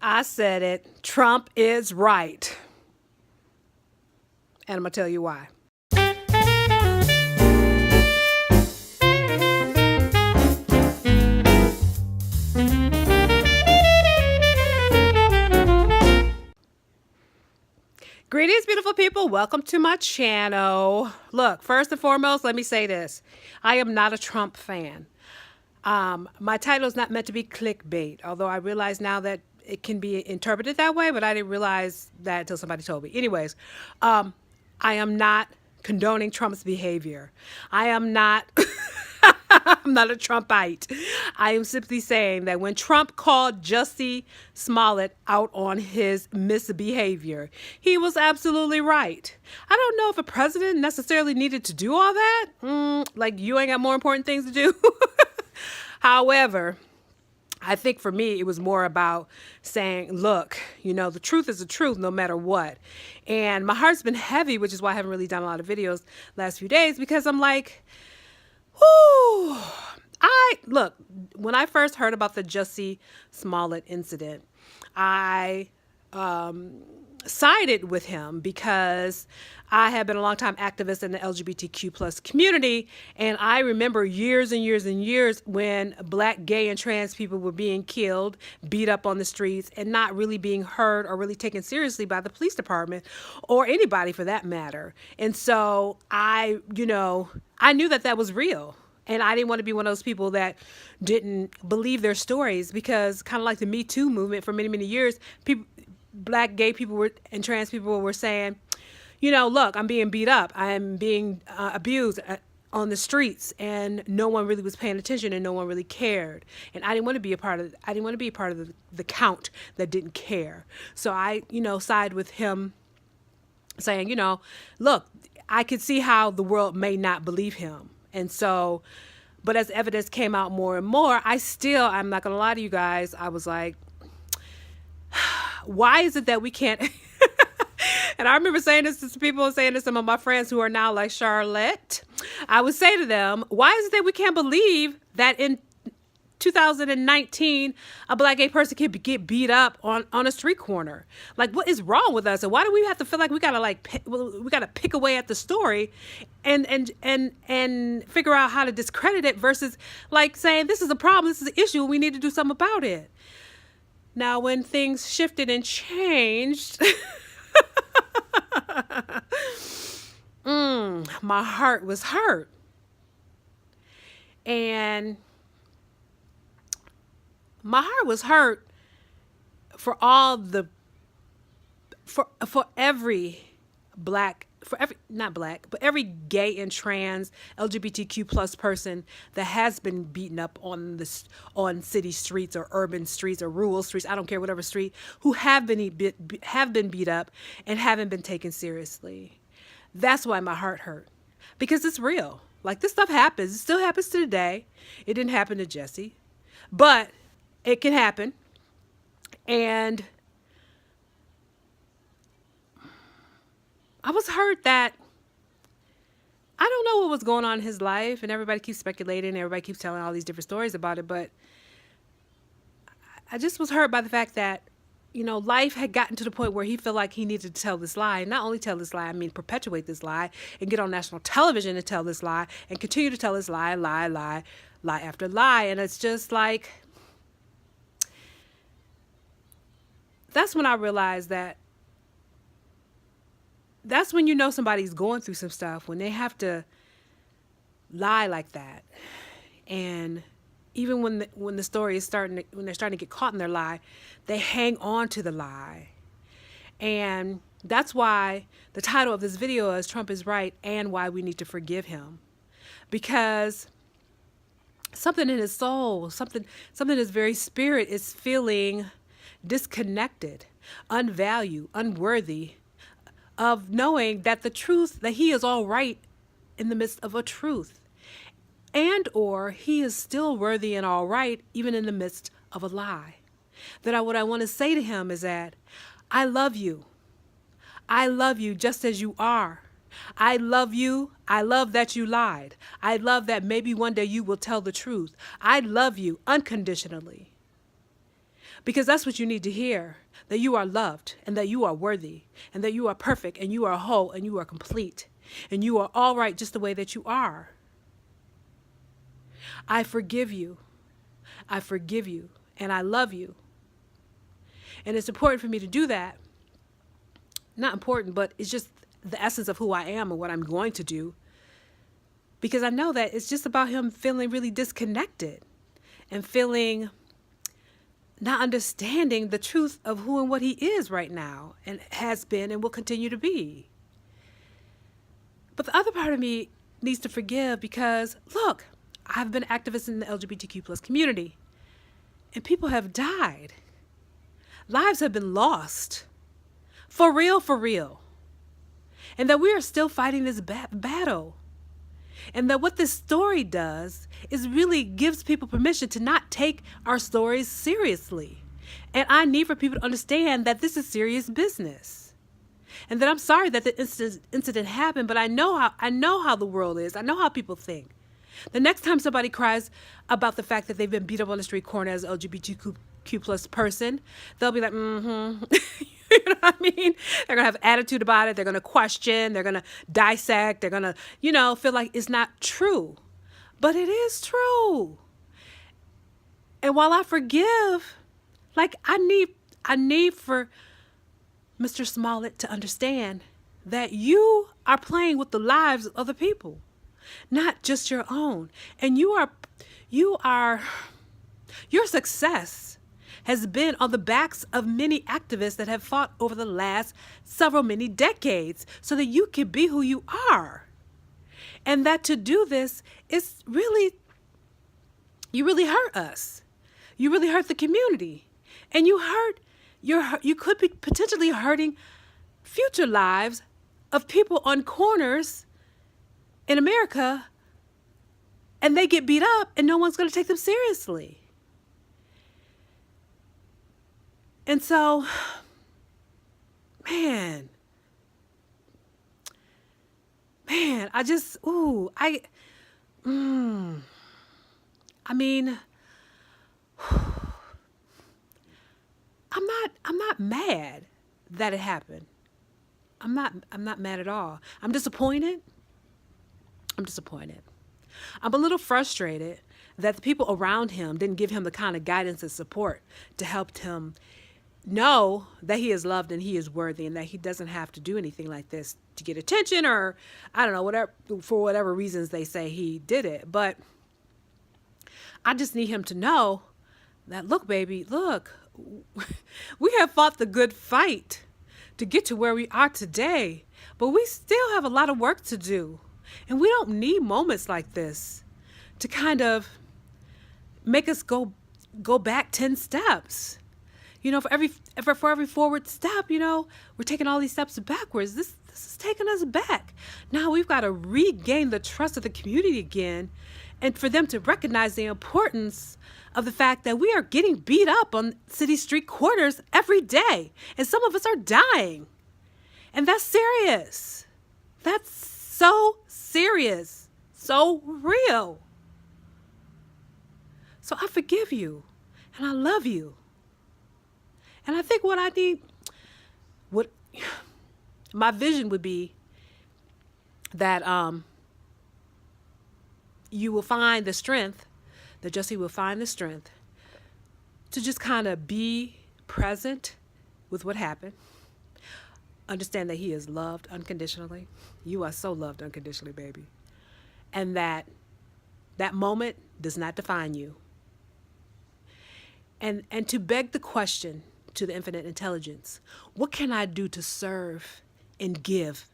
I said it. Trump is right. And I'm going to tell you why. Greetings, beautiful people. Welcome to my channel. Look, first and foremost, let me say this. I am not a Trump fan. My title is not meant to be clickbait, although I realize now that it can be interpreted that way, but I didn't realize that until somebody told me. Anyways, I am not condoning Trump's behavior. I am not... I'm not a Trumpite. I am simply saying that when Trump called Jussie Smollett out on his misbehavior, he was absolutely right. I don't know if a president necessarily needed to do all that. Like, you ain't got more important things to do. However, I think for me, it was more about saying, look, the truth is the truth no matter what. And my heart's been heavy, which is why I haven't really done a lot of videos last few days, because I'm like, whoo. Look, when I first heard about the Jussie Smollett incident, I sided with him because I have been a longtime activist in the LGBTQ plus community. And I remember years and years and years when Black, gay, and trans people were being killed, beat up on the streets, and not really being heard or really taken seriously by the police department or anybody for that matter. And so I knew that was real. And I didn't want to be one of those people that didn't believe their stories, because kind of like the Me Too movement for many, many years, people, Black, gay people and trans people were saying, look, I'm being beat up. I'm being abused on the streets, and no one really was paying attention and no one really cared. And I didn't want to be a part of the count that didn't care. So I, side with him saying, look, I could see how the world may not believe him. And so, but as evidence came out more and more, I'm not going to lie to you guys, I was like, why is it that we can't? And I remember saying this to people, saying to some of my friends who are now like Charlotte. I would say to them, why is it that we can't believe that in 2019 a Black gay person can get beat up on a street corner? Like, what is wrong with us? And why do we have to feel like we gotta pick away at the story and figure out how to discredit it, versus like saying this is a problem, this is an issue, and we need to do something about it? Now, when things shifted and changed, my heart was hurt. And my heart was hurt for every every gay and trans LGBTQ plus person that has been beaten up on city streets or urban streets or rural streets, I don't care, whatever street, who have been beat up and haven't been taken seriously. That's why my heart hurt, because it's real. Like, this stuff happens. It still happens to today. It didn't happen to Jussie, but it can happen. And I was hurt that I don't know what was going on in his life, and everybody keeps speculating, everybody keeps telling all these different stories about it, but I just was hurt by the fact that, life had gotten to the point where he felt like he needed to tell this lie. And not only tell this lie, perpetuate this lie and get on national television and tell this lie and continue to tell this lie after lie. And it's just like, that's when I realized that's when somebody's going through some stuff, when they have to lie like that. And even when the story is when they're starting to get caught in their lie, they hang on to the lie. And that's why the title of this video is Trump is Right, and why we need to forgive him. Because something in his soul, something in his very spirit is feeling disconnected, unvalued, unworthy of knowing that the truth, that he is all right in the midst of a truth, and or he is still worthy and all right even in the midst of a lie. What I want to say to him is that I love you. I love you just as you are. I love you. I love that you lied. I love that maybe one day you will tell the truth. I love you unconditionally. Because that's what you need to hear, that you are loved and that you are worthy and that you are perfect and you are whole and you are complete and you are all right just the way that you are. I forgive you. I forgive you and I love you. And it's important for me to do that. Not important, but it's just the essence of who I am and what I'm going to do. Because I know that it's just about him feeling really disconnected and feeling not understanding the truth of who and what he is right now and has been and will continue to be. But the other part of me needs to forgive because, look, I've been an activist in the LGBTQ plus community and people have died. Lives have been lost. For real, for real. And that we are still fighting this battle. And that what this story does is really gives people permission to not take our stories seriously. And I need for people to understand that this is serious business. And that I'm sorry that the incident happened, but I know how the world is. I know how people think. The next time somebody cries about the fact that they've been beat up on the street corner as an LGBTQ plus person, they'll be like, mm-hmm. You know what I mean? They're going to have attitude about it. They're going to question. They're going to dissect. They're going to, feel like it's not true. But it is true. And while I forgive, like I need for Mr. Smollett to understand that you are playing with the lives of other people, not just your own. And your success has been on the backs of many activists that have fought over the last many decades so that you can be who you are. And that to do this is really, you really hurt us. You really hurt the community. And you could be potentially hurting future lives of people on corners in America, and they get beat up and no one's going to take them seriously. And so, man, I just, I mean, I'm not mad that it happened. I'm not mad at all. I'm disappointed. I'm a little frustrated that the people around him didn't give him the kind of guidance and support to help him know that he is loved and he is worthy and that he doesn't have to do anything like this to get attention or, I don't know, whatever, for whatever reasons they say he did it. But I just need him to know that, look, baby, look, we have fought the good fight to get to where we are today, but we still have a lot of work to do. And we don't need moments like this to kind of make us go back 10 steps. For every forward step, we're taking all these steps backwards. This is taking us back. Now we've got to regain the trust of the community again, and for them to recognize the importance of the fact that we are getting beat up on city street corners every day, and some of us are dying. And that's serious. That's so serious, so real. So I forgive you, and I love you. And I think what my vision would be that you will find the strength, that Jussie will find the strength to just kind of be present with what happened. Understand that he is loved unconditionally. You are so loved unconditionally, baby. And that moment does not define you. And to beg the question to the infinite intelligence, what can I do to serve and give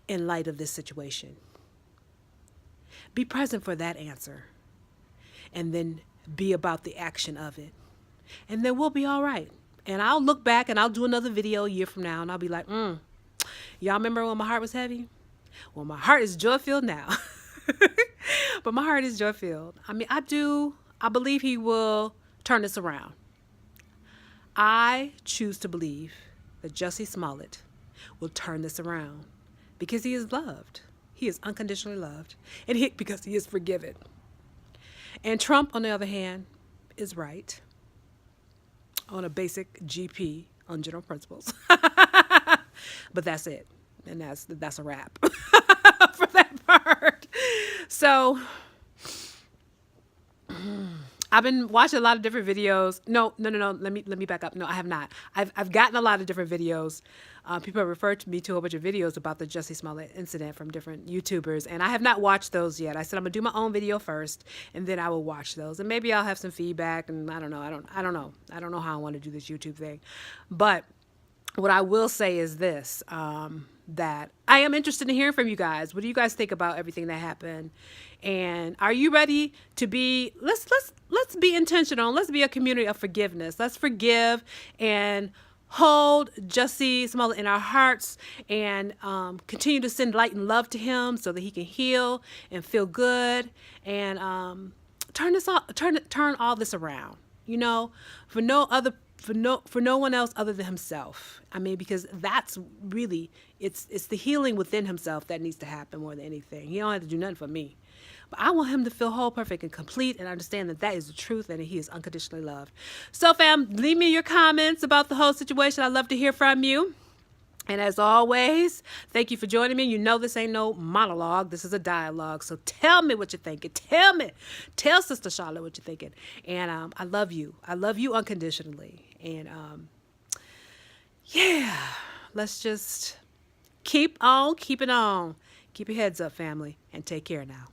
in light of this situation? Be present for that answer, and then be about the action of it. And then we'll be all right. And I'll look back and I'll do another video a year from now, and I'll be like, y'all remember when my heart was heavy? Well, my heart is joy-filled now. But my heart is joy-filled. I mean, I believe he will turn this around. I choose to believe that Jussie Smollett will turn this around because he is loved. He is unconditionally loved, and because he is forgiven. And Trump, on the other hand, is right. on a basic GP on general principles. But that's it. And that's a wrap for that part. So I've been watching a lot of different videos. No. Let me back up. No, I have not. I've gotten a lot of different videos. People have referred to me to a whole bunch of videos about the Jussie Smollett incident from different YouTubers, and I have not watched those yet. I said I'm gonna do my own video first, and then I will watch those, and maybe I'll have some feedback. And I don't know. I don't know how I want to do this YouTube thing, but what I will say is this, that I am interested in hearing from you guys. What do you guys think about everything that happened? And are you ready to be, let's be intentional. Let's be a community of forgiveness. Let's forgive and hold Jussie Smollett in our hearts, and continue to send light and love to him so that he can heal and feel good, and turn all this around, for no one else other than himself. I mean, because that's really, it's the healing within himself that needs to happen more than anything. He don't have to do nothing for me. But I want him to feel whole, perfect, and complete, and understand that that is the truth, and that he is unconditionally loved. So, fam, leave me your comments about the whole situation. I'd love to hear from you. And as always, thank you for joining me. You know this ain't no monologue. This is a dialogue. So tell me what you're thinking. Tell Sister Charlotte what you're thinking. And I love you. I love you unconditionally. And yeah, let's just keep on keeping on. Keep your heads up, family, and take care now.